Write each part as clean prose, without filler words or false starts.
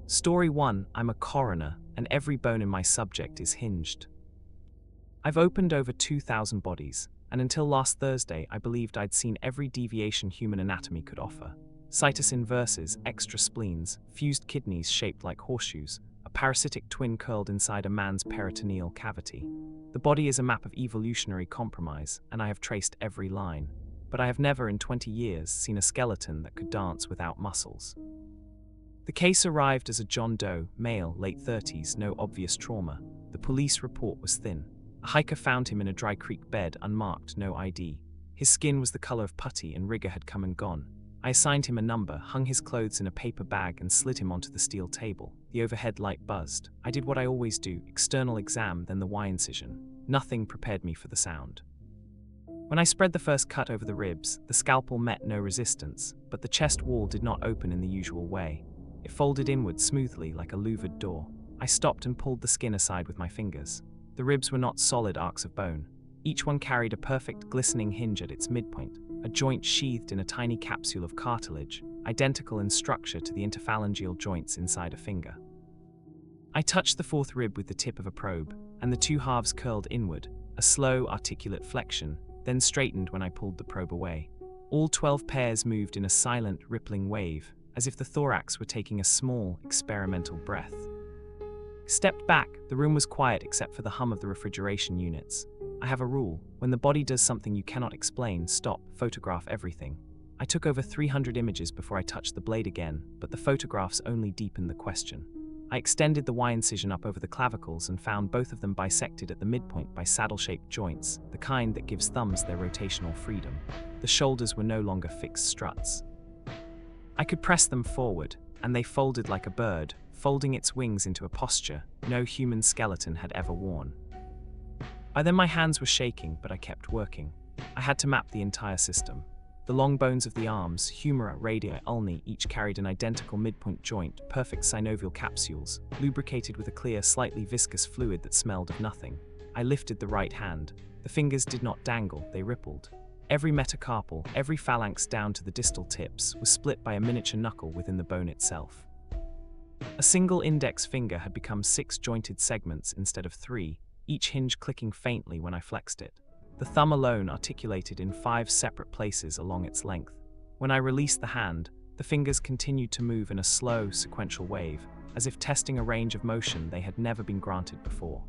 Story 1. I'm a coroner, and every bone in my subject is hinged. I've opened over 2,000 bodies, and until last Thursday I believed I'd seen every deviation human anatomy could offer. Situs inversus, extra spleens, fused kidneys shaped like horseshoes, a parasitic twin curled inside a man's peritoneal cavity. The body is a map of evolutionary compromise, and I have traced every line. But I have never in 20 years seen a skeleton that could dance without muscles. The case arrived as a John Doe, male, late 30s, no obvious trauma. The police report was thin. A hiker found him in a dry creek bed, unmarked, no ID. His skin was the color of putty and rigor had come and gone. I assigned him a number, hung his clothes in a paper bag and slid him onto the steel table. The overhead light buzzed. I did what I always do, external exam, then the Y incision. Nothing prepared me for the sound. When I spread the first cut over the ribs, the scalpel met no resistance, but the chest wall did not open in the usual way. It folded inward smoothly like a louvered door. I stopped and pulled the skin aside with my fingers. The ribs were not solid arcs of bone. Each one carried a perfect, glistening hinge at its midpoint, a joint sheathed in a tiny capsule of cartilage, identical in structure to the interphalangeal joints inside a finger. I touched the fourth rib with the tip of a probe, and the two halves curled inward, a slow, articulate flexion, then straightened when I pulled the probe away. All 12 pairs moved in a silent, rippling wave, as if the thorax were taking a small, experimental breath. Stepped back, the room was quiet except for the hum of the refrigeration units. I have a rule: when the body does something you cannot explain, stop, photograph everything. I took over 300 images before I touched the blade again, but the photographs only deepened the question. I extended the Y incision up over the clavicles and found both of them bisected at the midpoint by saddle-shaped joints, the kind that gives thumbs their rotational freedom. The shoulders were no longer fixed struts. I could press them forward, and they folded like a bird, folding its wings into a posture no human skeleton had ever worn. By then my hands were shaking, but I kept working. I had to map the entire system. The long bones of the arms, humera, radii, ulni, each carried an identical midpoint joint, perfect synovial capsules, lubricated with a clear, slightly viscous fluid that smelled of nothing. I lifted the right hand. The fingers did not dangle, they rippled. Every metacarpal, every phalanx down to the distal tips, was split by a miniature knuckle within the bone itself. A single index finger had become 6 jointed segments instead of 3, each hinge clicking faintly when I flexed it. The thumb alone articulated in 5 separate places along its length. When I released the hand, the fingers continued to move in a slow, sequential wave, as if testing a range of motion they had never been granted before.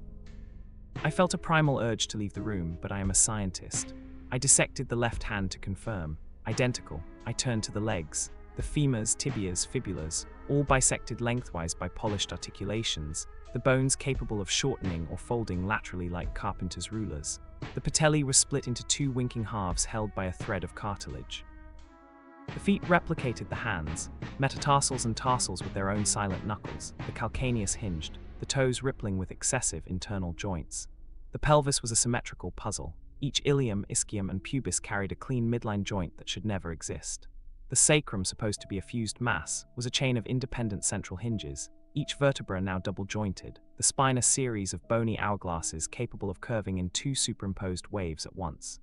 I felt a primal urge to leave the room, but I am a scientist. I dissected the left hand to confirm. Identical. I turned to the legs. The femurs, tibias, fibulas, all bisected lengthwise by polished articulations, the bones capable of shortening or folding laterally like carpenter's rulers. The patellae were split into 2 winking halves held by a thread of cartilage. The feet replicated the hands, metatarsals and tarsals with their own silent knuckles, the calcaneus hinged, the toes rippling with excessive internal joints. The pelvis was a symmetrical puzzle. Each ilium, ischium, and pubis carried a clean midline joint that should never exist. The sacrum, supposed to be a fused mass, was a chain of independent central hinges, each vertebra now double-jointed, the spine a series of bony hourglasses capable of curving in 2 superimposed waves at once.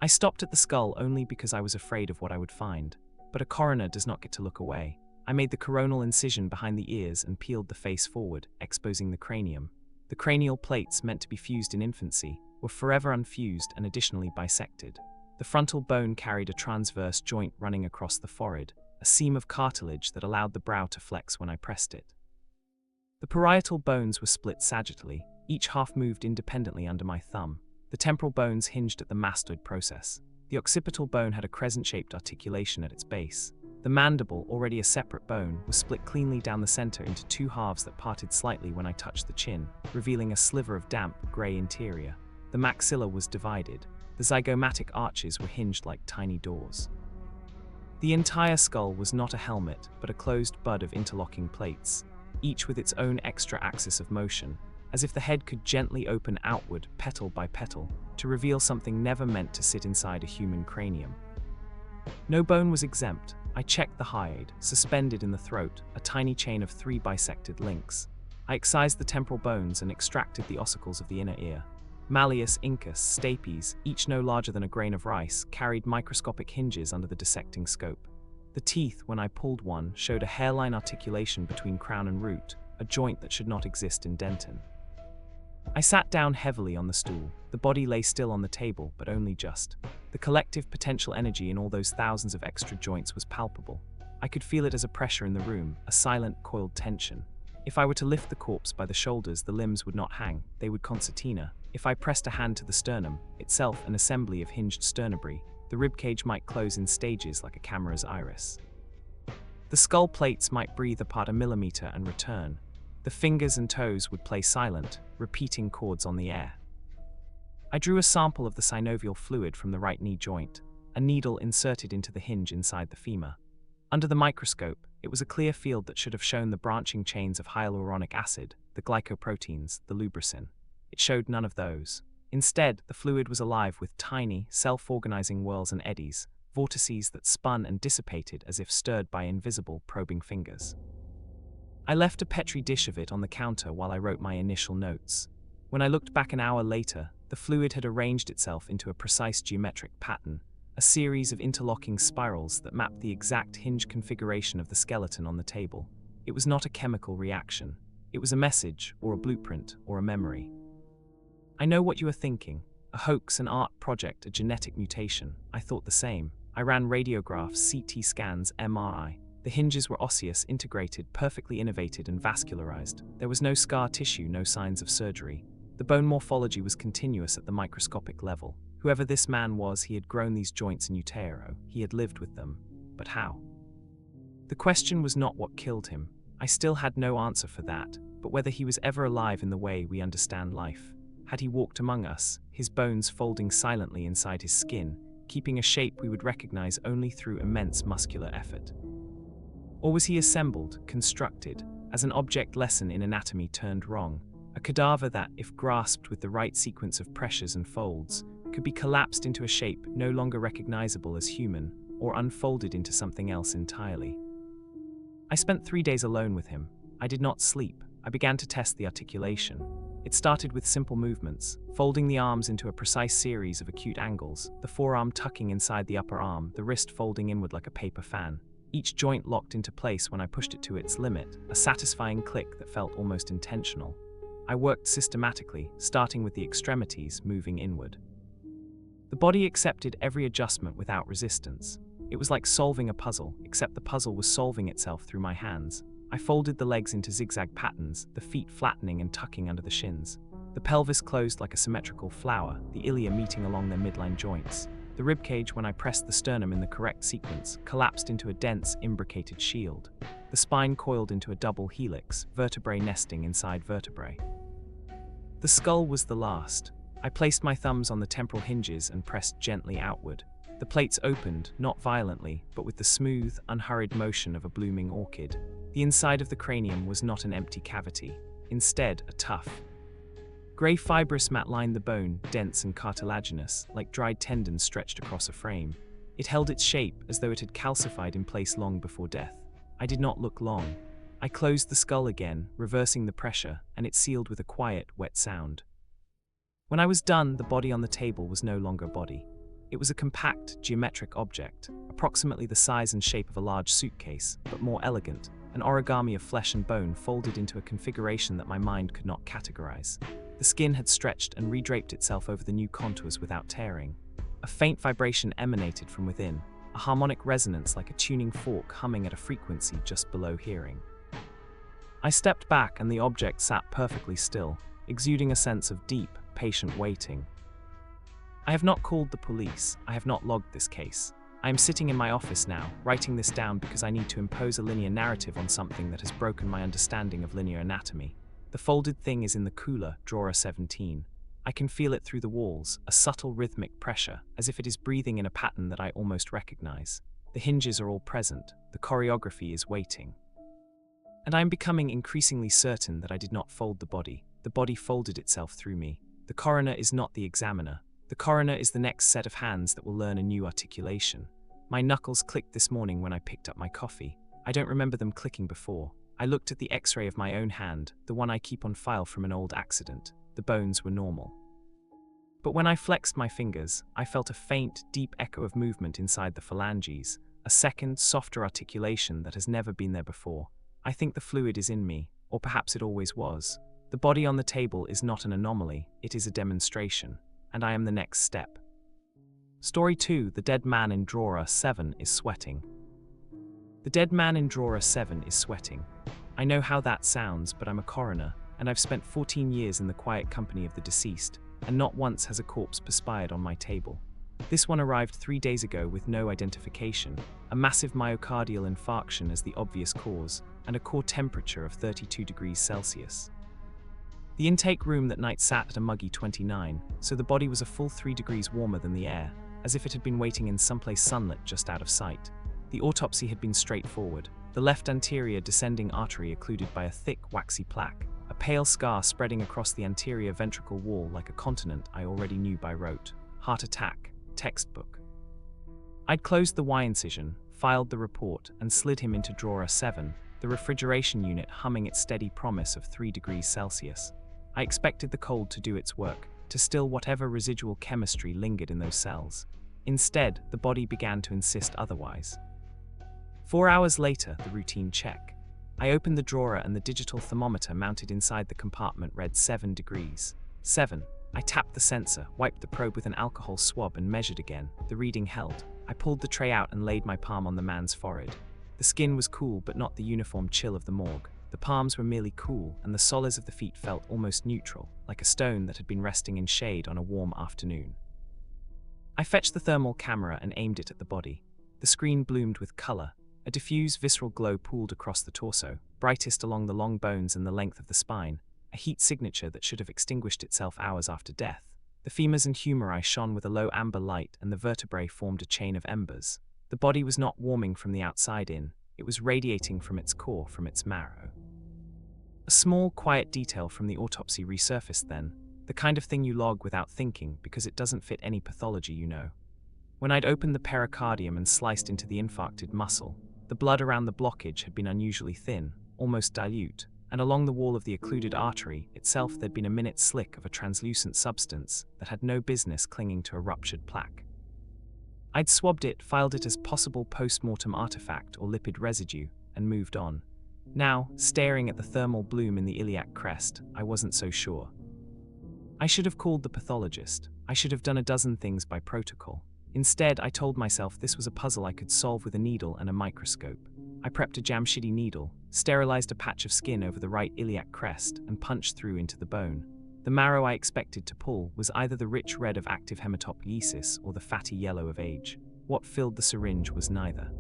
I stopped at the skull only because I was afraid of what I would find, but a coroner does not get to look away. I made the coronal incision behind the ears and peeled the face forward, exposing the cranium. The cranial plates, meant to be fused in infancy, were forever unfused and additionally bisected. The frontal bone carried a transverse joint running across the forehead, a seam of cartilage that allowed the brow to flex when I pressed it. The parietal bones were split sagittally, each half moved independently under my thumb. The temporal bones hinged at the mastoid process. The occipital bone had a crescent-shaped articulation at its base. The mandible, already a separate bone, was split cleanly down the center into 2 halves that parted slightly when I touched the chin, revealing a sliver of damp, gray interior. The maxilla was divided. The zygomatic arches were hinged like tiny doors. The entire skull was not a helmet, but a closed bud of interlocking plates, each with its own extra axis of motion, as if the head could gently open outward, petal by petal, to reveal something never meant to sit inside a human cranium. No bone was exempt. I checked the hyoid, suspended in the throat, a tiny chain of 3 bisected links. I excised the temporal bones and extracted the ossicles of the inner ear. Malleus, incus, stapes, each no larger than a grain of rice, carried microscopic hinges under the dissecting scope. The teeth, when I pulled one, showed a hairline articulation between crown and root, a joint that should not exist in dentin. I sat down heavily on the stool. The body lay still on the table, but only just. The collective potential energy in all those thousands of extra joints was palpable. I could feel it as a pressure in the room, a silent, coiled tension. If I were to lift the corpse by the shoulders, the limbs would not hang, they would concertina. If I pressed a hand to the sternum, itself an assembly of hinged sternabry, the ribcage might close in stages like a camera's iris. The skull plates might breathe apart a millimeter and return. The fingers and toes would play silent, repeating chords on the air. I drew a sample of the synovial fluid from the right knee joint, a needle inserted into the hinge inside the femur. Under the microscope, it was a clear field that should have shown the branching chains of hyaluronic acid, the glycoproteins, the lubricin. It showed none of those. Instead, the fluid was alive with tiny, self-organizing whirls and eddies, vortices that spun and dissipated as if stirred by invisible, probing fingers. I left a petri dish of it on the counter while I wrote my initial notes. When I looked back an hour later, the fluid had arranged itself into a precise geometric pattern, a series of interlocking spirals that mapped the exact hinge configuration of the skeleton on the table. It was not a chemical reaction. It was a message, or a blueprint, or a memory. I know what you are thinking. A hoax, an art project, a genetic mutation. I thought the same. I ran radiographs, CT scans, MRI. The hinges were osseous, integrated, perfectly innervated and vascularized. There was no scar tissue, no signs of surgery. The bone morphology was continuous at the microscopic level. Whoever this man was, he had grown these joints in utero. He had lived with them. But how? The question was not what killed him. I still had no answer for that, but whether he was ever alive in the way we understand life. Had he walked among us, his bones folding silently inside his skin, keeping a shape we would recognize only through immense muscular effort? Or was he assembled, constructed, as an object lesson in anatomy turned wrong, a cadaver that, if grasped with the right sequence of pressures and folds, could be collapsed into a shape no longer recognizable as human, or unfolded into something else entirely? I spent 3 days alone with him. I did not sleep. I began to test the articulation. It started with simple movements, folding the arms into a precise series of acute angles, the forearm tucking inside the upper arm, the wrist folding inward like a paper fan. Each joint locked into place when I pushed it to its limit, a satisfying click that felt almost intentional. I worked systematically, starting with the extremities, moving inward. The body accepted every adjustment without resistance. It was like solving a puzzle, except the puzzle was solving itself through my hands. I folded the legs into zigzag patterns, the feet flattening and tucking under the shins. The pelvis closed like a symmetrical flower, the ilia meeting along their midline joints. The ribcage, when I pressed the sternum in the correct sequence, collapsed into a dense, imbricated shield. The spine coiled into a double helix, vertebrae nesting inside vertebrae. The skull was the last. I placed my thumbs on the temporal hinges and pressed gently outward. The plates opened, not violently, but with the smooth, unhurried motion of a blooming orchid. The inside of the cranium was not an empty cavity. Instead, a tough, grey fibrous mat lined the bone, dense and cartilaginous, like dried tendons stretched across a frame. It held its shape as though it had calcified in place long before death. I did not look long. I closed the skull again, reversing the pressure, and it sealed with a quiet, wet sound. When I was done, the body on the table was no longer a body. It was a compact, geometric object, approximately the size and shape of a large suitcase, but more elegant, an origami of flesh and bone folded into a configuration that my mind could not categorize. The skin had stretched and redraped itself over the new contours without tearing. A faint vibration emanated from within, a harmonic resonance like a tuning fork humming at a frequency just below hearing. I stepped back and the object sat perfectly still, exuding a sense of deep, patient waiting. I have not called the police. I have not logged this case. I am sitting in my office now, writing this down because I need to impose a linear narrative on something that has broken my understanding of linear anatomy. The folded thing is in the cooler, drawer 17. I can feel it through the walls, a subtle rhythmic pressure, as if it is breathing in a pattern that I almost recognize. The hinges are all present. The choreography is waiting. And I am becoming increasingly certain that I did not fold the body. The body folded itself through me. The coroner is not the examiner. The coroner is the next set of hands that will learn a new articulation. My knuckles clicked this morning when I picked up my coffee. I don't remember them clicking before. I looked at the x-ray of my own hand, the one I keep on file from an old accident. The bones were normal. But when I flexed my fingers, I felt a faint, deep echo of movement inside the phalanges, a second, softer articulation that has never been there before. I think the fluid is in me, or perhaps it always was. The body on the table is not an anomaly, it is a demonstration, and I am the next step. Story 2. The dead man in drawer 7 is sweating. The dead man in drawer 7 is sweating. I know how that sounds, but I'm a coroner, and I've spent 14 years in the quiet company of the deceased, and not once has a corpse perspired on my table. This one arrived 3 days ago with no identification, a massive myocardial infarction as the obvious cause, and a core temperature of 32 degrees Celsius. The intake room that night sat at a muggy 29, so the body was a full 3 degrees warmer than the air, as if it had been waiting in someplace sunlit just out of sight. The autopsy had been straightforward, the left anterior descending artery occluded by a thick, waxy plaque, a pale scar spreading across the anterior ventricle wall like a continent I already knew by rote. Heart attack. Textbook. I'd closed the Y incision, filed the report, and slid him into drawer 7, the refrigeration unit humming its steady promise of 3 degrees Celsius. I expected the cold to do its work, to still whatever residual chemistry lingered in those cells. Instead, the body began to insist otherwise. 4 hours later, the routine check. I opened the drawer and the digital thermometer mounted inside the compartment read 7 degrees. 7. I tapped the sensor, wiped the probe with an alcohol swab and measured again. The reading held. I pulled the tray out and laid my palm on the man's forehead. The skin was cool but not the uniform chill of the morgue. The palms were merely cool and the soles of the feet felt almost neutral, like a stone that had been resting in shade on a warm afternoon. I fetched the thermal camera and aimed it at the body. The screen bloomed with color. A diffuse visceral glow pooled across the torso, brightest along the long bones and the length of the spine. A heat signature that should have extinguished itself hours after death. The femurs and humeri shone with a low amber light and the vertebrae formed a chain of embers. The body was not warming from the outside in, it was radiating from its core, from its marrow. A small, quiet detail from the autopsy resurfaced then, the kind of thing you log without thinking because it doesn't fit any pathology you know. When I'd opened the pericardium and sliced into the infarcted muscle, the blood around the blockage had been unusually thin, almost dilute, and along the wall of the occluded artery itself there'd been a minute slick of a translucent substance that had no business clinging to a ruptured plaque. I'd swabbed it, filed it as possible post-mortem artifact or lipid residue, and moved on. Now, staring at the thermal bloom in the iliac crest, I wasn't so sure. I should have called the pathologist. I should have done a dozen things by protocol. Instead, I told myself this was a puzzle I could solve with a needle and a microscope. I prepped a jamshidi needle, sterilized a patch of skin over the right iliac crest, and punched through into the bone. The marrow I expected to pull was either the rich red of active hematopoiesis or the fatty yellow of age. What filled the syringe was neither.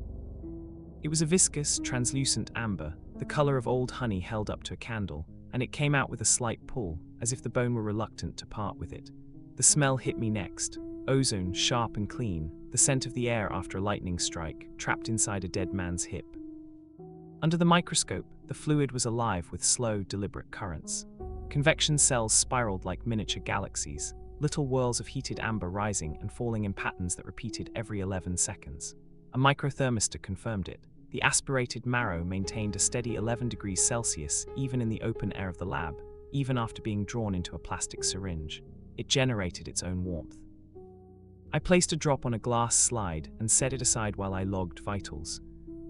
It was a viscous, translucent amber, the color of old honey held up to a candle, and it came out with a slight pull, as if the bone were reluctant to part with it. The smell hit me next. Ozone, sharp and clean, the scent of the air after a lightning strike, trapped inside a dead man's hip. Under the microscope, the fluid was alive with slow, deliberate currents. Convection cells spiraled like miniature galaxies, little whirls of heated amber rising and falling in patterns that repeated every 11 seconds. A microthermistor confirmed it. The aspirated marrow maintained a steady 11 degrees Celsius even in the open air of the lab, even after being drawn into a plastic syringe. It generated its own warmth. I placed a drop on a glass slide and set it aside while I logged vitals.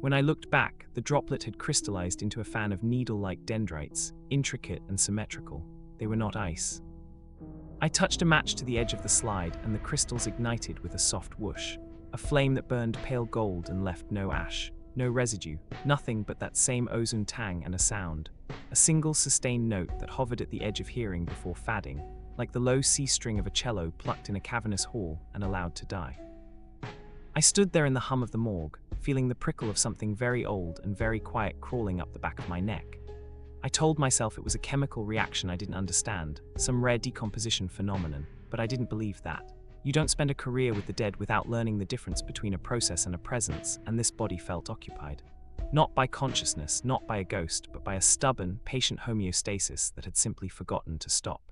When I looked back, the droplet had crystallized into a fan of needle-like dendrites, intricate and symmetrical. They were not ice. I touched a match to the edge of the slide and the crystals ignited with a soft whoosh, a flame that burned pale gold and left no ash, no residue, nothing but that same ozone tang and a sound, a single sustained note that hovered at the edge of hearing before fading, like the low C string of a cello plucked in a cavernous hall and allowed to die. I stood there in the hum of the morgue, feeling the prickle of something very old and very quiet crawling up the back of my neck. I told myself it was a chemical reaction I didn't understand, some rare decomposition phenomenon, but I didn't believe that. You don't spend a career with the dead without learning the difference between a process and a presence, and this body felt occupied. Not by consciousness, not by a ghost, but by a stubborn, patient homeostasis that had simply forgotten to stop.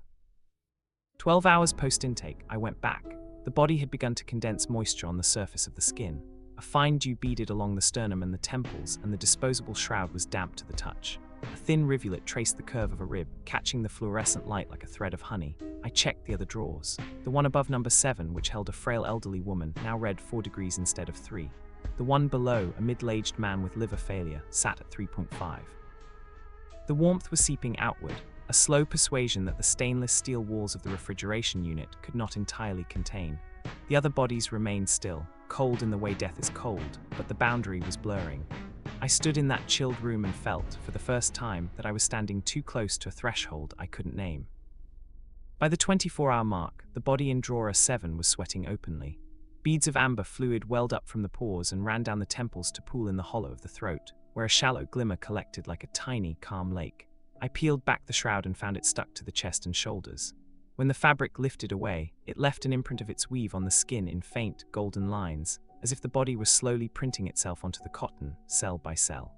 12 hours post-intake, I went back. The body had begun to condense moisture on the surface of the skin. A fine dew beaded along the sternum and the temples, and the disposable shroud was damp to the touch. A thin rivulet traced the curve of a rib, catching the fluorescent light like a thread of honey. I checked the other drawers. The one above number 7, which held a frail elderly woman, now read 4 degrees instead of 3. The one below, a middle-aged man with liver failure, sat at 3.5. The warmth was seeping outward, a slow persuasion that the stainless steel walls of the refrigeration unit could not entirely contain. The other bodies remained still, cold in the way death is cold, but the boundary was blurring. I stood in that chilled room and felt, for the first time, that I was standing too close to a threshold I couldn't name. By the 24-hour mark, the body in drawer 7 was sweating openly. Beads of amber fluid welled up from the pores and ran down the temples to pool in the hollow of the throat, where a shallow glimmer collected like a tiny, calm lake. I peeled back the shroud and found it stuck to the chest and shoulders. When the fabric lifted away, it left an imprint of its weave on the skin in faint, golden lines, as if the body was slowly printing itself onto the cotton, cell by cell.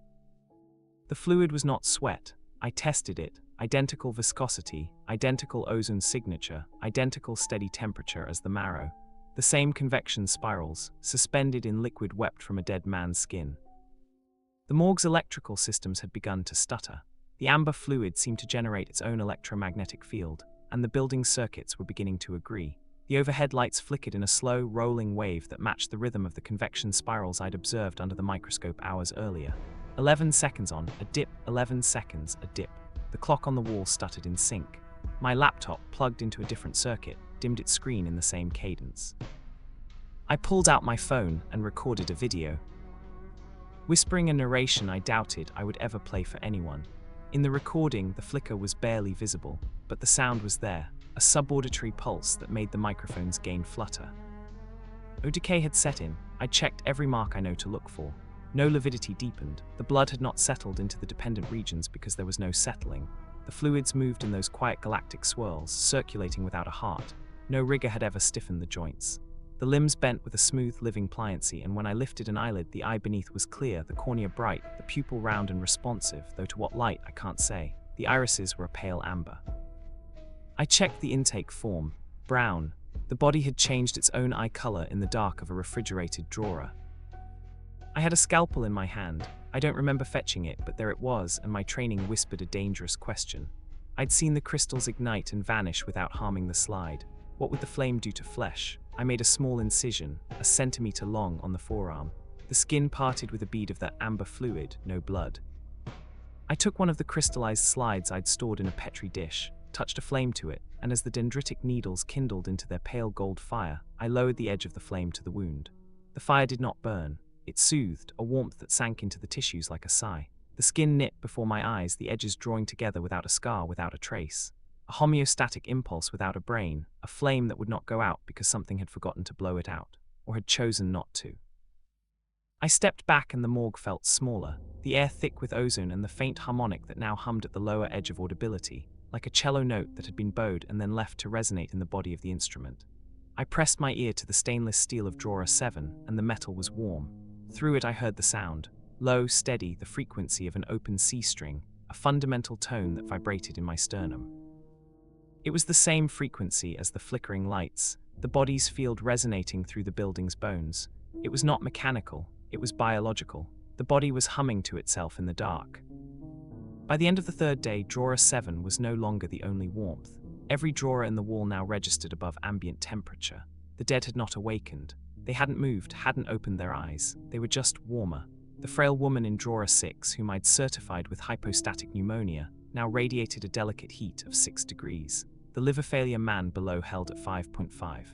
The fluid was not sweat. I tested it. Identical viscosity, identical ozone signature, identical steady temperature as the marrow. The same convection spirals, suspended in liquid wept from a dead man's skin. The morgue's electrical systems had begun to stutter. The amber fluid seemed to generate its own electromagnetic field, and the building's circuits were beginning to agree. The overhead lights flickered in a slow, rolling wave that matched the rhythm of the convection spirals I'd observed under the microscope hours earlier. 11 seconds on, a dip, 11 seconds, a dip. The clock on the wall stuttered in sync. My laptop, plugged into a different circuit, dimmed its screen in the same cadence. I pulled out my phone and recorded a video. Whispering a narration I doubted I would ever play for anyone. In the recording, the flicker was barely visible, but the sound was there, a subauditory pulse that made the microphone's gain flutter. Decay had set in. I'd checked every mark I know to look for. No lividity deepened. The blood had not settled into the dependent regions because there was no settling. The fluids moved in those quiet galactic swirls, circulating without a heart. No rigor had ever stiffened the joints. The limbs bent with a smooth, living pliancy, and when I lifted an eyelid, the eye beneath was clear, the cornea bright, the pupil round and responsive, though to what light I can't say. The irises were a pale amber. I checked the intake form. Brown. The body had changed its own eye color in the dark of a refrigerated drawer. I had a scalpel in my hand. I don't remember fetching it, but there it was, and my training whispered a dangerous question. I'd seen the crystals ignite and vanish without harming the slide. What would the flame do to flesh? I made a small incision, a centimeter long, on the forearm. The skin parted with a bead of that amber fluid, no blood. I took one of the crystallized slides I'd stored in a petri dish, touched a flame to it, and as the dendritic needles kindled into their pale gold fire, I lowered the edge of the flame to the wound. The fire did not burn. It soothed, a warmth that sank into the tissues like a sigh. The skin knit before my eyes, the edges drawing together without a scar, without a trace. A homeostatic impulse without a brain, a flame that would not go out because something had forgotten to blow it out, or had chosen not to. I stepped back and the morgue felt smaller, the air thick with ozone and the faint harmonic that now hummed at the lower edge of audibility, like a cello note that had been bowed and then left to resonate in the body of the instrument. I pressed my ear to the stainless steel of drawer 7, and the metal was warm. Through it I heard the sound, low, steady, the frequency of an open C string, a fundamental tone that vibrated in my sternum. It was the same frequency as the flickering lights, the body's field resonating through the building's bones. It was not mechanical, it was biological. The body was humming to itself in the dark. By the end of the third day, drawer 7 was no longer the only warmth. Every drawer in the wall now registered above ambient temperature. The dead had not awakened. They hadn't moved, hadn't opened their eyes. They were just warmer. The frail woman in drawer 6, whom I'd certified with hypostatic pneumonia, now radiated a delicate heat of 6 degrees. The liver failure man below held at 5.5.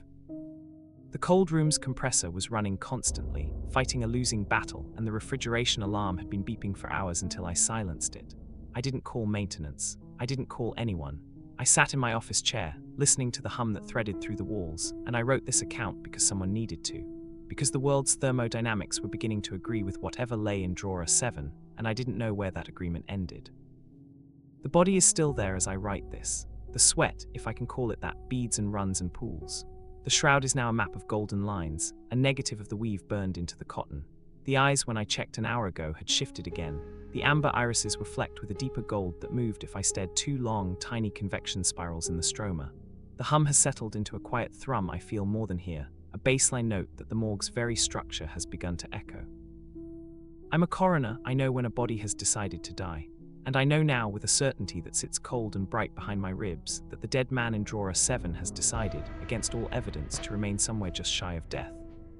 The cold room's compressor was running constantly, fighting a losing battle, and the refrigeration alarm had been beeping for hours until I silenced it. I didn't call maintenance. I didn't call anyone. I sat in my office chair, listening to the hum that threaded through the walls, and I wrote this account because someone needed to. Because the world's thermodynamics were beginning to agree with whatever lay in drawer 7, and I didn't know where that agreement ended. The body is still there as I write this. The sweat, if I can call it that, beads and runs and pools. The shroud is now a map of golden lines, a negative of the weave burned into the cotton. The eyes, when I checked an hour ago, had shifted again. The amber irises were flecked with a deeper gold that moved if I stared 2 long, tiny convection spirals in the stroma. The hum has settled into a quiet thrum I feel more than hear, a baseline note that the morgue's very structure has begun to echo. I'm a coroner. I know when a body has decided to die. And I know now with a certainty that sits cold and bright behind my ribs that the dead man in drawer 7 has decided, against all evidence, to remain somewhere just shy of death.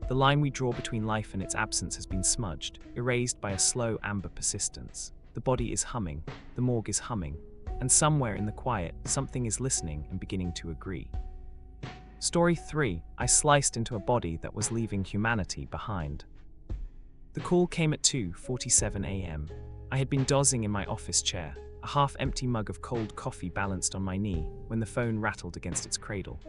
The line we draw between life and its absence has been smudged, erased by a slow amber persistence. The body is humming, the morgue is humming, and somewhere in the quiet, something is listening and beginning to agree. Story 3. I sliced into a body that was leaving humanity behind. The call came at 2:47 a.m. I had been dozing in my office chair, a half-empty mug of cold coffee balanced on my knee, when the phone rattled against its cradle.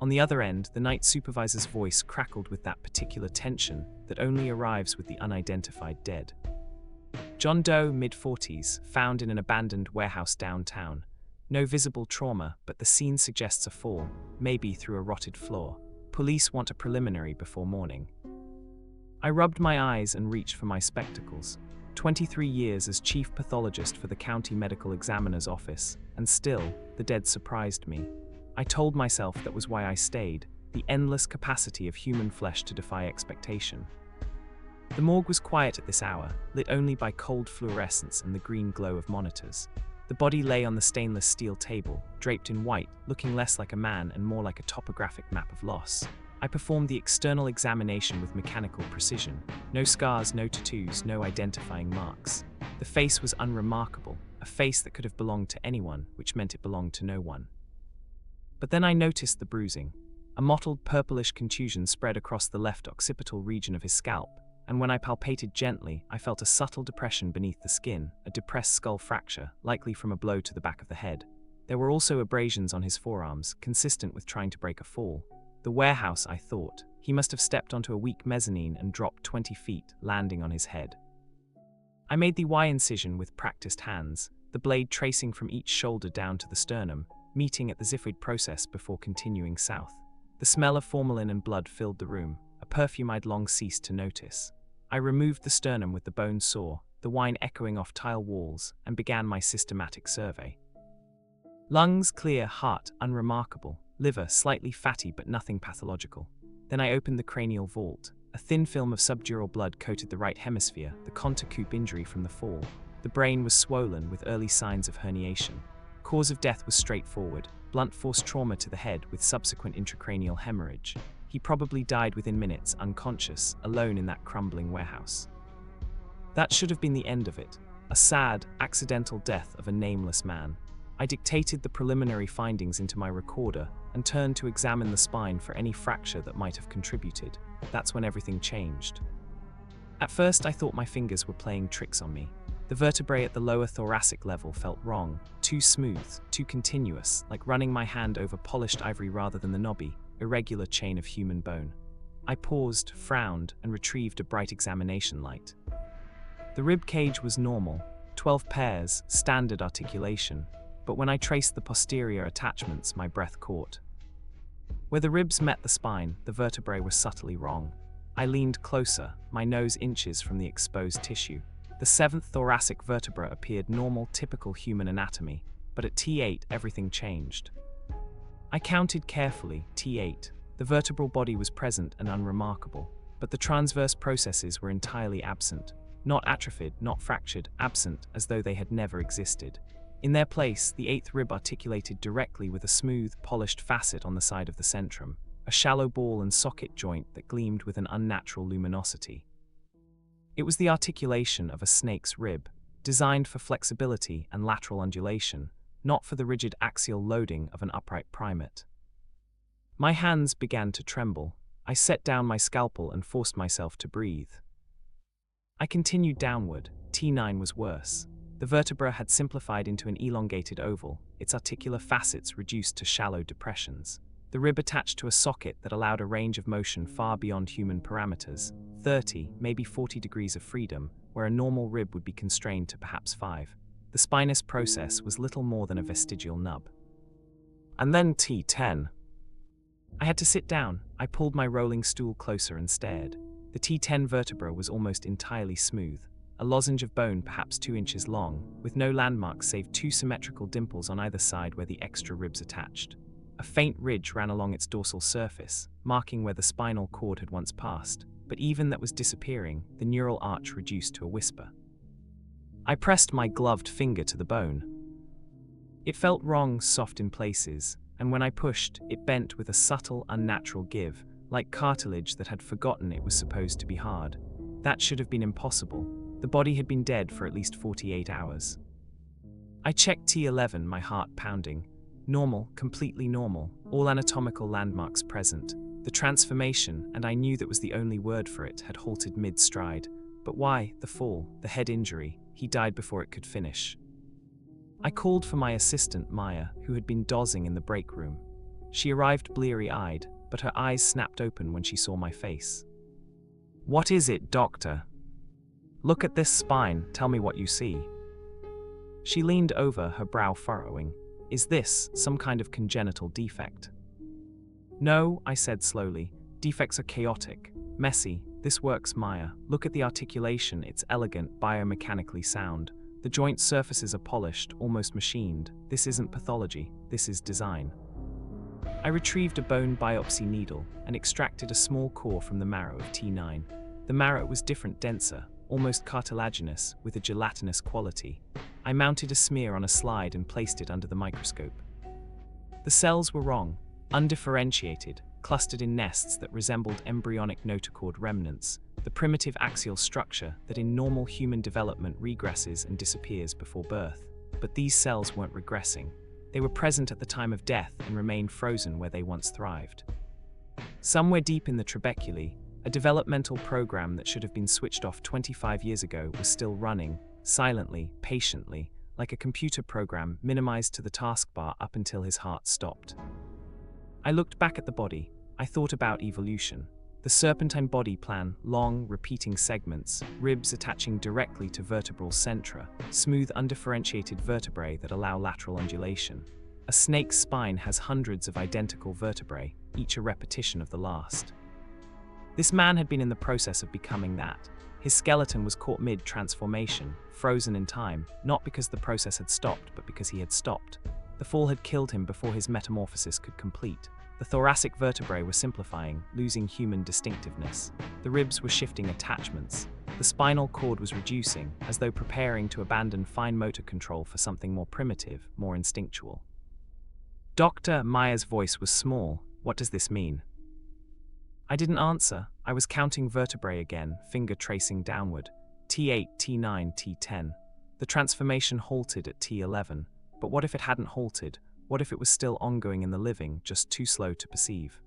On the other end, the night supervisor's voice crackled with that particular tension that only arrives with the unidentified dead. John Doe, mid-40s, found in an abandoned warehouse downtown. No visible trauma, but the scene suggests a fall, maybe through a rotted floor. Police want a preliminary before morning. I rubbed my eyes and reached for my spectacles. 23 years as chief pathologist for the county medical examiner's office, and still, the dead surprised me. I told myself that was why I stayed, the endless capacity of human flesh to defy expectation. The morgue was quiet at this hour, lit only by cold fluorescence and the green glow of monitors. The body lay on the stainless steel table, draped in white, looking less like a man and more like a topographic map of loss. I performed the external examination with mechanical precision. No scars, no tattoos, no identifying marks. The face was unremarkable, a face that could have belonged to anyone, which meant it belonged to no one. But then I noticed the bruising. A mottled purplish contusion spread across the left occipital region of his scalp, and when I palpated gently, I felt a subtle depression beneath the skin, a depressed skull fracture, likely from a blow to the back of the head. There were also abrasions on his forearms, consistent with trying to break a fall. The warehouse, I thought. He must have stepped onto a weak mezzanine and dropped 20 feet, landing on his head. I made the Y incision with practiced hands, the blade tracing from each shoulder down to the sternum, meeting at the xiphoid process before continuing south. The smell of formalin and blood filled the room, a perfume I'd long ceased to notice. I removed the sternum with the bone saw, the wine echoing off tile walls, and began my systematic survey. Lungs clear, heart unremarkable, liver slightly fatty but nothing pathological. Then I opened the cranial vault. A thin film of subdural blood coated the right hemisphere, the conta-coupe injury from the fall. The brain was swollen with early signs of herniation. Cause of death was straightforward, blunt force trauma to the head with subsequent intracranial hemorrhage. He probably died within minutes, unconscious, alone in that crumbling warehouse. That should have been the end of it. A sad, accidental death of a nameless man. I dictated the preliminary findings into my recorder and turned to examine the spine for any fracture that might have contributed. That's when everything changed. At first, I thought my fingers were playing tricks on me. The vertebrae at the lower thoracic level felt wrong, too smooth, too continuous, like running my hand over polished ivory rather than the knobby, irregular chain of human bone. I paused, frowned, and retrieved a bright examination light. The rib cage was normal, 12 pairs, standard articulation, but when I traced the posterior attachments, my breath caught. Where the ribs met the spine, the vertebrae were subtly wrong. I leaned closer, my nose inches from the exposed tissue. The 7th thoracic vertebra appeared normal, typical human anatomy, but at T8 everything changed. I counted carefully, T8. The vertebral body was present and unremarkable, but the transverse processes were entirely absent. Not atrophied, not fractured, absent as though they had never existed. In their place, the 8th rib articulated directly with a smooth, polished facet on the side of the centrum, a shallow ball and socket joint that gleamed with an unnatural luminosity. It was the articulation of a snake's rib, designed for flexibility and lateral undulation, not for the rigid axial loading of an upright primate. My hands began to tremble. I set down my scalpel and forced myself to breathe. I continued downward. T9 was worse. The vertebra had simplified into an elongated oval, its articular facets reduced to shallow depressions. The rib attached to a socket that allowed a range of motion far beyond human parameters, 30, maybe 40 degrees of freedom, where a normal rib would be constrained to perhaps 5. The spinous process was little more than a vestigial nub. And then T10. I had to sit down. I pulled my rolling stool closer and stared. The T10 vertebra was almost entirely smooth, a lozenge of bone perhaps 2 inches long, with no landmarks save 2 symmetrical dimples on either side where the extra ribs attached. A faint ridge ran along its dorsal surface, marking where the spinal cord had once passed, but even that was disappearing, the neural arch reduced to a whisper. I pressed my gloved finger to the bone. It felt wrong, soft in places, and when I pushed, it bent with a subtle, unnatural give, like cartilage that had forgotten it was supposed to be hard. That should have been impossible. The body had been dead for at least 48 hours. I checked T11, my heart pounding. Normal, completely normal, all anatomical landmarks present. The transformation, and I knew that was the only word for it, had halted mid-stride. But why? The fall, the head injury. He died before it could finish. I called for my assistant, Maya, who had been dozing in the break room. She arrived bleary-eyed, but her eyes snapped open when she saw my face. "What is it, doctor? Look at this spine, tell me what you see." She leaned over, her brow furrowing. "Is this some kind of congenital defect?" "No," I said slowly. "Defects are chaotic, messy. This works, Maya. Look at the articulation, it's elegant, biomechanically sound. The joint surfaces are polished, almost machined. This isn't pathology, this is design." I retrieved a bone biopsy needle and extracted a small core from the marrow of T9. The marrow was different, denser, almost cartilaginous, with a gelatinous quality. I mounted a smear on a slide and placed it under the microscope. The cells were wrong, undifferentiated, clustered in nests that resembled embryonic notochord remnants, the primitive axial structure that in normal human development regresses and disappears before birth. But these cells weren't regressing. They were present at the time of death and remained frozen where they once thrived. Somewhere deep in the trabeculae, a developmental program that should have been switched off 25 years ago was still running, silently, patiently, like a computer program minimized to the taskbar up until his heart stopped. I looked back at the body. I thought about evolution. The serpentine body plan, long, repeating segments, ribs attaching directly to vertebral centra, smooth, undifferentiated vertebrae that allow lateral undulation. A snake's spine has hundreds of identical vertebrae, each a repetition of the last. This man had been in the process of becoming that. His skeleton was caught mid-transformation, frozen in time, not because the process had stopped, but because he had stopped. The fall had killed him before his metamorphosis could complete. The thoracic vertebrae were simplifying, losing human distinctiveness. The ribs were shifting attachments. The spinal cord was reducing, as though preparing to abandon fine motor control for something more primitive, more instinctual. "Dr. Maya's voice was small. What does this mean?" I didn't answer. I was counting vertebrae again, finger tracing downward. T8, T9, T10. The transformation halted at T11. But what if it hadn't halted? What if it was still ongoing in the living, just too slow to perceive?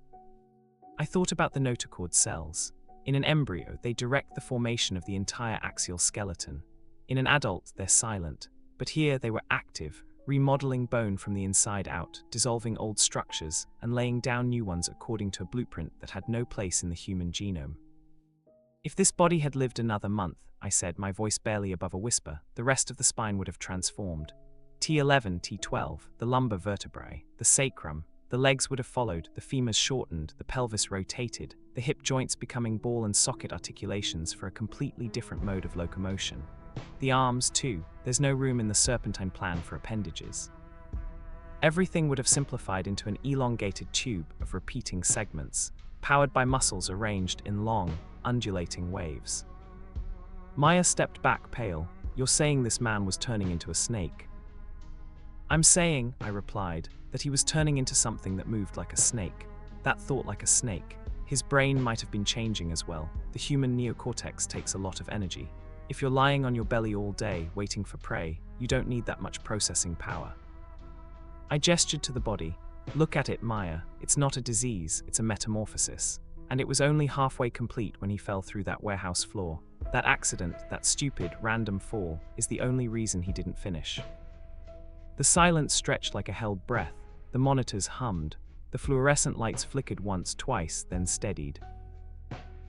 I thought about the notochord cells. In an embryo, they direct the formation of the entire axial skeleton. In an adult, they're silent. But here they were active, remodeling bone from the inside out, dissolving old structures, and laying down new ones according to a blueprint that had no place in the human genome. If this body had lived another month, I said, my voice barely above a whisper, the rest of the spine would have transformed. T11, T12, the lumbar vertebrae, the sacrum, the legs would have followed, the femurs shortened, the pelvis rotated, the hip joints becoming ball and socket articulations for a completely different mode of locomotion. The arms, too, there's no room in the serpentine plan for appendages. Everything would have simplified into an elongated tube of repeating segments, powered by muscles arranged in long, undulating waves. Maya stepped back, pale. "You're saying this man was turning into a snake?" "I'm saying," I replied, "that he was turning into something that moved like a snake, that thought like a snake. His brain might have been changing as well. The human neocortex takes a lot of energy. If you're lying on your belly all day, waiting for prey, you don't need that much processing power." I gestured to the body. "Look at it, Maya. It's not a disease, it's a metamorphosis. And it was only halfway complete when he fell through that warehouse floor. That accident, that stupid, random fall, is the only reason he didn't finish." The silence stretched like a held breath. The monitors hummed. The fluorescent lights flickered once, twice, then steadied.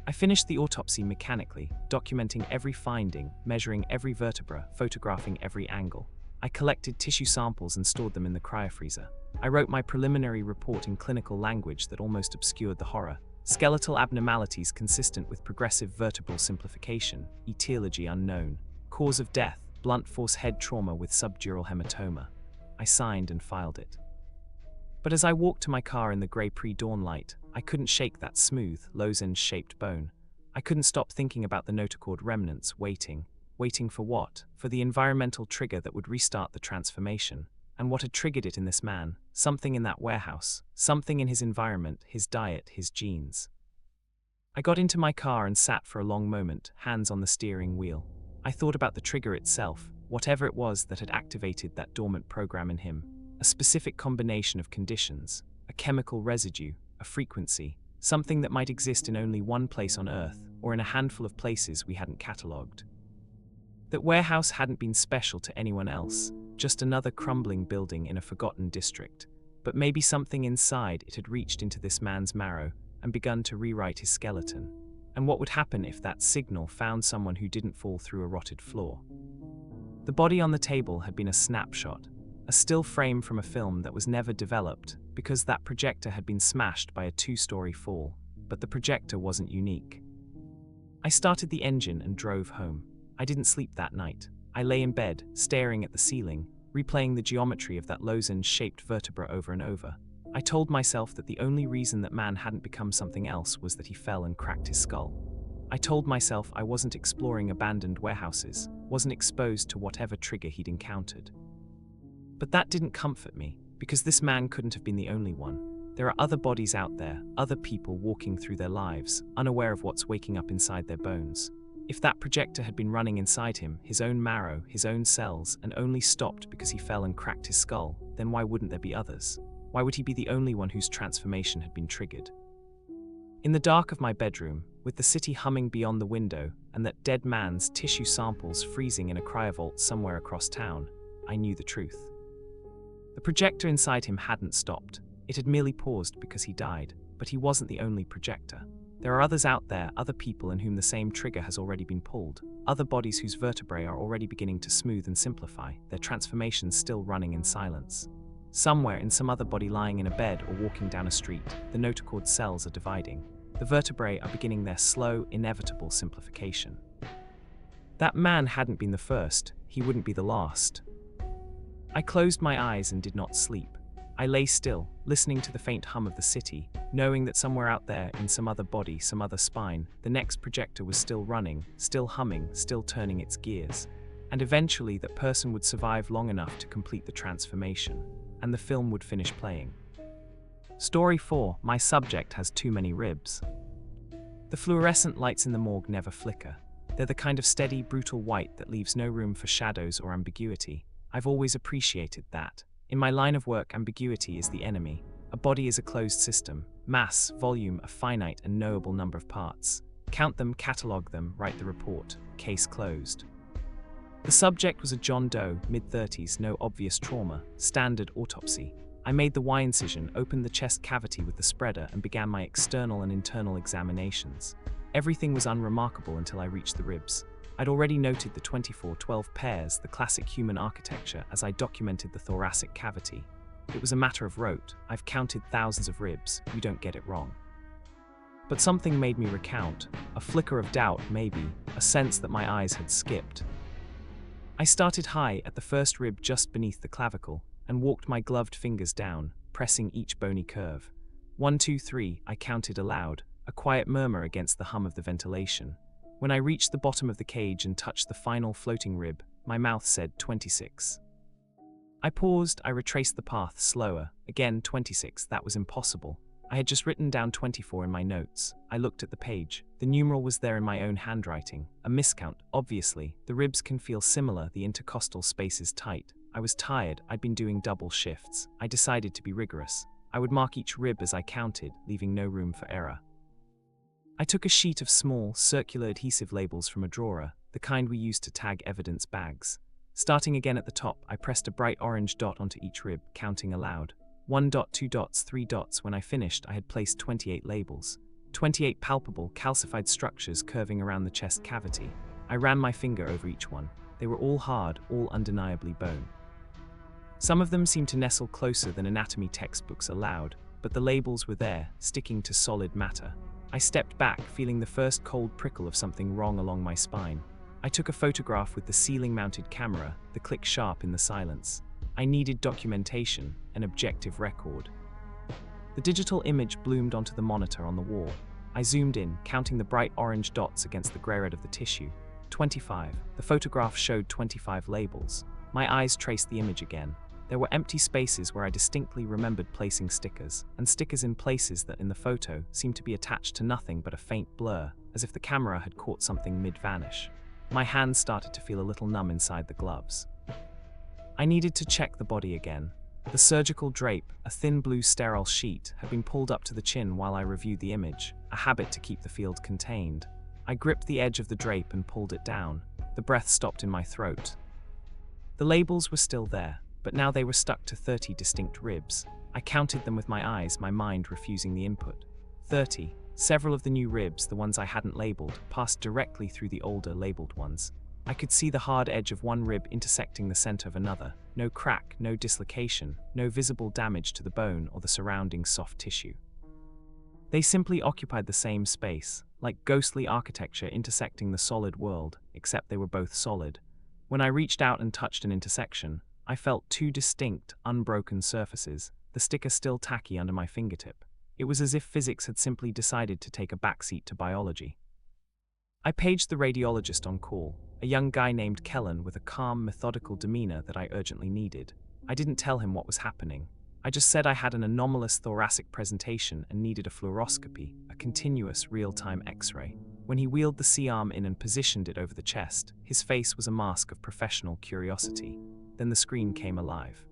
I finished the autopsy mechanically, documenting every finding, measuring every vertebra, photographing every angle. I collected tissue samples and stored them in the cryofreezer. I wrote my preliminary report in clinical language that almost obscured the horror. Skeletal abnormalities consistent with progressive vertebral simplification, etiology unknown. Cause of death, blunt force head trauma with subdural hematoma. I signed and filed it. But as I walked to my car in the grey pre-dawn light, I couldn't shake that smooth, lozenge-shaped bone. I couldn't stop thinking about the notochord remnants, waiting. Waiting for what? For the environmental trigger that would restart the transformation. And what had triggered it in this man? Something in that warehouse. Something in his environment, his diet, his genes. I got into my car and sat for a long moment, hands on the steering wheel. I thought about the trigger itself, whatever it was that had activated that dormant program in him. A specific combination of conditions, a chemical residue, a frequency, something that might exist in only one place on Earth, or in a handful of places we hadn't catalogued. That warehouse hadn't been special to anyone else, just another crumbling building in a forgotten district. But maybe something inside it had reached into this man's marrow and begun to rewrite his skeleton. And what would happen if that signal found someone who didn't fall through a rotted floor? The body on the table had been a snapshot, a still frame from a film that was never developed because that projector had been smashed by a 2-story fall, but the projector wasn't unique. I started the engine and drove home. I didn't sleep that night. I lay in bed, staring at the ceiling, replaying the geometry of that lozenge-shaped vertebra over and over. I told myself that the only reason that man hadn't become something else was that he fell and cracked his skull. I told myself I wasn't exploring abandoned warehouses, wasn't exposed to whatever trigger he'd encountered. But that didn't comfort me, because this man couldn't have been the only one. There are other bodies out there, other people walking through their lives, unaware of what's waking up inside their bones. If that projector had been running inside him, his own marrow, his own cells, and only stopped because he fell and cracked his skull, then why wouldn't there be others? Why would he be the only one whose transformation had been triggered? In the dark of my bedroom, with the city humming beyond the window and that dead man's tissue samples freezing in a cryovault somewhere across town, I knew the truth. The projector inside him hadn't stopped. It had merely paused because he died, but he wasn't the only projector. There are others out there, other people in whom the same trigger has already been pulled, other bodies whose vertebrae are already beginning to smooth and simplify, their transformations still running in silence. Somewhere in some other body lying in a bed or walking down a street, the notochord cells are dividing. The vertebrae are beginning their slow, inevitable simplification. That man hadn't been the first, he wouldn't be the last. I closed my eyes and did not sleep. I lay still, listening to the faint hum of the city, knowing that somewhere out there, in some other body, some other spine, the next projector was still running, still humming, still turning its gears. And eventually that person would survive long enough to complete the transformation, and the film would finish playing. Story 4, my subject has too many ribs. The fluorescent lights in the morgue never flicker. They're the kind of steady, brutal white that leaves no room for shadows or ambiguity. I've always appreciated that. In my line of work, ambiguity is the enemy. A body is a closed system. Mass, volume, a finite and knowable number of parts. Count them, catalogue them, write the report. Case closed. The subject was a John Doe, mid-30s, no obvious trauma, standard autopsy. I made the Y incision, opened the chest cavity with the spreader, and began my external and internal examinations. Everything was unremarkable until I reached the ribs. I'd already noted the 24-12 pairs, the classic human architecture, as I documented the thoracic cavity. It was a matter of rote. I've counted thousands of ribs, you don't get it wrong. But something made me recount, a flicker of doubt maybe, a sense that my eyes had skipped. I started high at the first rib just beneath the clavicle, and walked my gloved fingers down, pressing each bony curve. 1, 2, 3, I counted aloud, a quiet murmur against the hum of the ventilation. When I reached the bottom of the cage and touched the final floating rib, my mouth said 26. I paused, I retraced the path slower. Again 26, that was impossible. I had just written down 24 in my notes. I looked at the page. The numeral was there in my own handwriting. A miscount, obviously. The ribs can feel similar, the intercostal space is tight. I was tired, I'd been doing double shifts. I decided to be rigorous. I would mark each rib as I counted, leaving no room for error. I took a sheet of small, circular adhesive labels from a drawer, the kind we use to tag evidence bags. Starting again at the top, I pressed a bright orange dot onto each rib, counting aloud. 1 dot, 2 dots, 3 dots. When I finished, I had placed 28 labels. 28 palpable, calcified structures curving around the chest cavity. I ran my finger over each one. They were all hard, all undeniably bone. Some of them seemed to nestle closer than anatomy textbooks allowed, but the labels were there, sticking to solid matter. I stepped back, feeling the first cold prickle of something wrong along my spine. I took a photograph with the ceiling-mounted camera, the click sharp in the silence. I needed documentation, an objective record. The digital image bloomed onto the monitor on the wall. I zoomed in, counting the bright orange dots against the grey red of the tissue. 25. The photograph showed 25 labels. My eyes traced the image again. There were empty spaces where I distinctly remembered placing stickers, and stickers in places that in the photo seemed to be attached to nothing but a faint blur, as if the camera had caught something mid-vanish. My hands started to feel a little numb inside the gloves. I needed to check the body again. The surgical drape, a thin blue sterile sheet, had been pulled up to the chin while I reviewed the image, a habit to keep the field contained. I gripped the edge of the drape and pulled it down. The breath stopped in my throat. The labels were still there, but now they were stuck to 30 distinct ribs. I counted them with my eyes, my mind refusing the input. 30. Several of the new ribs, the ones I hadn't labeled, passed directly through the older labeled ones. I could see the hard edge of one rib intersecting the center of another. No crack, no dislocation, no visible damage to the bone or the surrounding soft tissue. They simply occupied the same space, like ghostly architecture intersecting the solid world, except they were both solid. When I reached out and touched an intersection, I felt two distinct, unbroken surfaces, the sticker still tacky under my fingertip. It was as if physics had simply decided to take a backseat to biology. I paged the radiologist on call, a young guy named Kellen with a calm, methodical demeanor that I urgently needed. I didn't tell him what was happening. I just said I had an anomalous thoracic presentation and needed a fluoroscopy, a continuous, real-time X-ray. When he wheeled the C-arm in and positioned it over the chest, his face was a mask of professional curiosity. Then the screen came alive.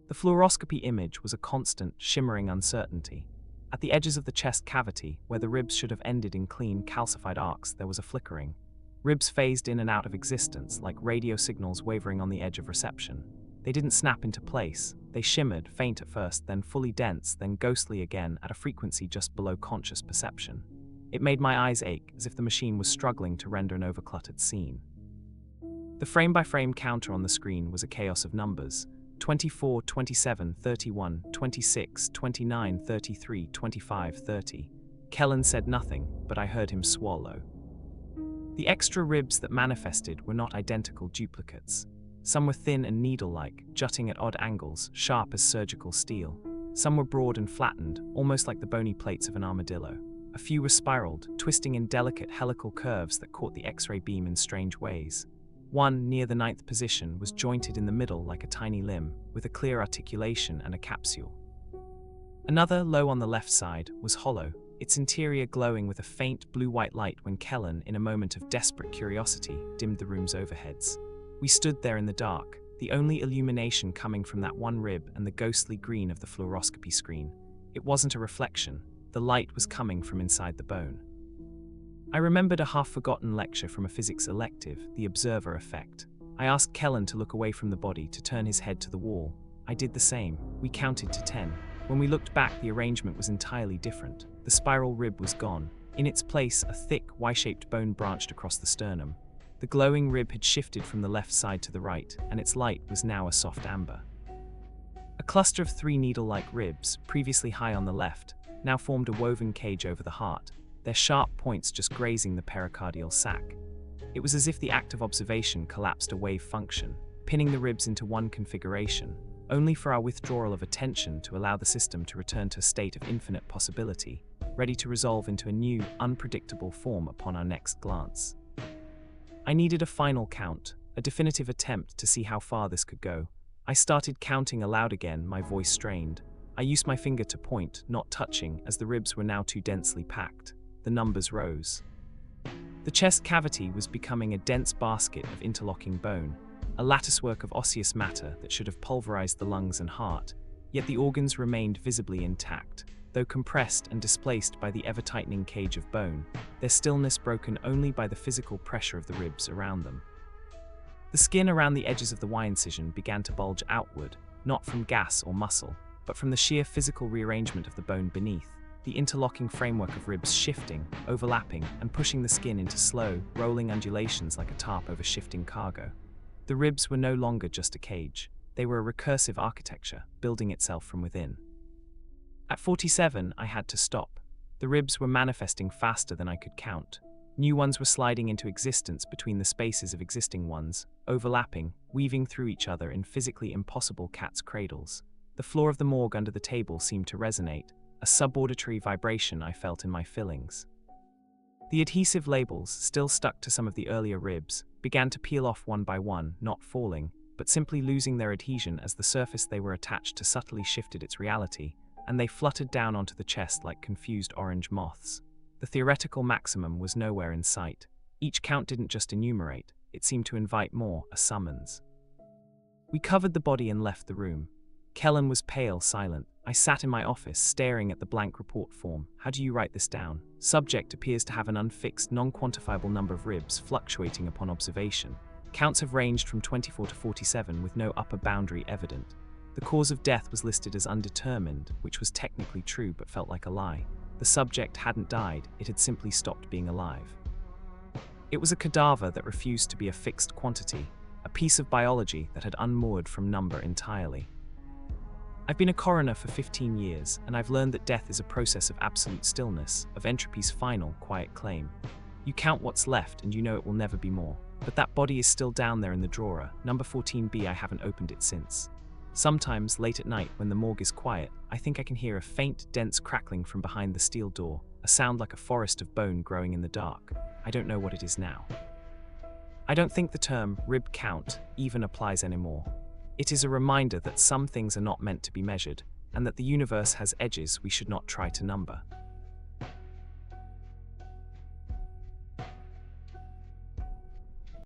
The fluoroscopy image was a constant, shimmering uncertainty. At the edges of the chest cavity, where the ribs should have ended in clean, calcified arcs, there was a flickering. Ribs phased in and out of existence, like radio signals wavering on the edge of reception. They didn't snap into place. They shimmered, faint at first, then fully dense, then ghostly again, at a frequency just below conscious perception. It made my eyes ache, as if the machine was struggling to render an overcluttered scene. The frame-by-frame counter on the screen was a chaos of numbers. 24, 27, 31, 26, 29, 33, 25, 30. Kellen said nothing, but I heard him swallow. The extra ribs that manifested were not identical duplicates. Some were thin and needle-like, jutting at odd angles, sharp as surgical steel. Some were broad and flattened, almost like the bony plates of an armadillo. A few were spiraled, twisting in delicate helical curves that caught the X-ray beam in strange ways. One, near the 9th position, was jointed in the middle like a tiny limb, with a clear articulation and a capsule. Another, low on the left side, was hollow, its interior glowing with a faint blue-white light when Kellen, in a moment of desperate curiosity, dimmed the room's overheads. We stood there in the dark, the only illumination coming from that one rib and the ghostly green of the fluoroscopy screen. It wasn't a reflection. The light was coming from inside the bone. I remembered a half-forgotten lecture from a physics elective, the observer effect. I asked Kellen to look away from the body, to turn his head to the wall. I did the same. We counted to 10. When we looked back, the arrangement was entirely different. The spiral rib was gone. In its place, a thick, Y-shaped bone branched across the sternum. The glowing rib had shifted from the left side to the right, and its light was now a soft amber. A cluster of 3 needle-like ribs, previously high on the left, now formed a woven cage over the heart, their sharp points just grazing the pericardial sac. It was as if the act of observation collapsed a wave function, pinning the ribs into one configuration, only for our withdrawal of attention to allow the system to return to a state of infinite possibility, ready to resolve into a new, unpredictable form upon our next glance. I needed a final count, a definitive attempt to see how far this could go. I started counting aloud again, my voice strained. I used my finger to point, not touching, as the ribs were now too densely packed. The numbers rose. The chest cavity was becoming a dense basket of interlocking bone, a latticework of osseous matter that should have pulverized the lungs and heart, yet the organs remained visibly intact, though compressed and displaced by the ever-tightening cage of bone, their stillness broken only by the physical pressure of the ribs around them. The skin around the edges of the Y-incision began to bulge outward, not from gas or muscle, but from the sheer physical rearrangement of the bone beneath, the interlocking framework of ribs shifting, overlapping, and pushing the skin into slow, rolling undulations like a tarp over shifting cargo. The ribs were no longer just a cage. They were a recursive architecture, building itself from within. At 47, I had to stop. The ribs were manifesting faster than I could count. New ones were sliding into existence between the spaces of existing ones, overlapping, weaving through each other in physically impossible cat's cradles. The floor of the morgue under the table seemed to resonate, a subauditory vibration I felt in my fillings. The adhesive labels, still stuck to some of the earlier ribs, began to peel off one by one, not falling, but simply losing their adhesion as the surface they were attached to subtly shifted its reality, and they fluttered down onto the chest like confused orange moths. The theoretical maximum was nowhere in sight. Each count didn't just enumerate, it seemed to invite more, a summons. We covered the body and left the room. Kellen was pale, silent. I sat in my office, staring at the blank report form. How do you write this down? Subject appears to have an unfixed, non-quantifiable number of ribs, fluctuating upon observation. Counts have ranged from 24 to 47, with no upper boundary evident. The cause of death was listed as undetermined, which was technically true but felt like a lie. The subject hadn't died, it had simply stopped being alive. It was a cadaver that refused to be a fixed quantity, a piece of biology that had unmoored from number entirely. I've been a coroner for 15 years, and I've learned that death is a process of absolute stillness, of entropy's final, quiet claim. You count what's left and you know it will never be more. But that body is still down there in the drawer, number 14B. I haven't opened it since. Sometimes, late at night, when the morgue is quiet, I think I can hear a faint, dense crackling from behind the steel door, a sound like a forest of bone growing in the dark. I don't know what it is now. I don't think the term rib count even applies anymore. It is a reminder that some things are not meant to be measured, and that the universe has edges we should not try to number.